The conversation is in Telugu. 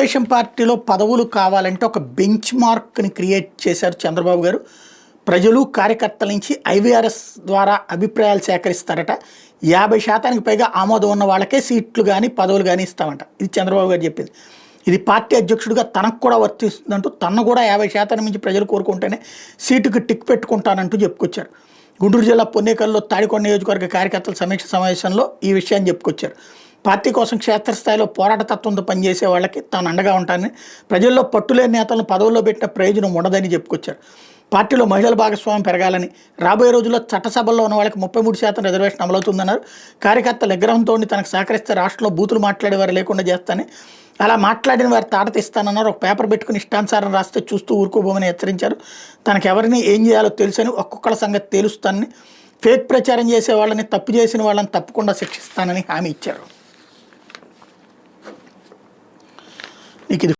తెలుగుదేశం పార్టీలో పదవులు కావాలంటే ఒక బెంచ్ మార్క్ని క్రియేట్ చేశారు చంద్రబాబు గారు. ప్రజలు కార్యకర్తల నుంచి ఐవీఆర్ఎస్ ద్వారా అభిప్రాయాలు సేకరిస్తారట. 50% పైగా ఆమోదం ఉన్న వాళ్ళకే సీట్లు కానీ పదవులు కానీ ఇస్తామంట. ఇది చంద్రబాబు గారు చెప్పింది. ఇది పార్టీ అధ్యక్షుడిగా తనకు కూడా వర్తిస్తుందంటూ తను కూడా 50% నుంచి ప్రజలు కోరుకుంటేనే సీటుకు టిక్ పెట్టుకుంటానంటూ చెప్పుకొచ్చారు. గుంటూరు జిల్లా పొన్నేకల్లో తాడికొండ నియోజకవర్గ కార్యకర్తల సమీక్ష సమావేశంలో ఈ విషయాన్ని చెప్పుకొచ్చారు. పార్టీ కోసం క్షేత్రస్థాయిలో పోరాట తత్వంతో పనిచేసే వాళ్ళకి తాను అండగా ఉంటానని, ప్రజల్లో పట్టులేని నేతలను పదవుల్లో పెట్టిన ప్రయోజనం ఉండదని చెప్పుకొచ్చారు. పార్టీలో మహిళల భాగస్వామ్యం పెరగాలని, రాబోయే రోజుల్లో చట్టసభల్లో ఉన్న వాళ్ళకి 33% రిజర్వేషన్ అమలవుతుందన్నారు. కార్యకర్తల నిగ్రహంతో తనకు సహకరిస్తే రాష్ట్రంలో బూతులు మాట్లాడేవారు లేకుండా చేస్తానని, అలా మాట్లాడిన వారి తాట తీస్తానన్నారు. ఒక పేపర్ పెట్టుకుని ఇష్టానుసారం రాస్తే చూస్తూ ఊరుకోబోమని హెచ్చరించారు. తనకు ఎవరిని ఏం చేయాలో తెలుసని, ఒక్కొక్కళ్ళ సంగతి తేలుస్తానని, ఫేక్ ప్రచారం చేసే వాళ్ళని, తప్పు చేసిన వాళ్ళని తప్పకుండా శిక్షిస్తానని హామీ ఇచ్చారు. నీకు ఇది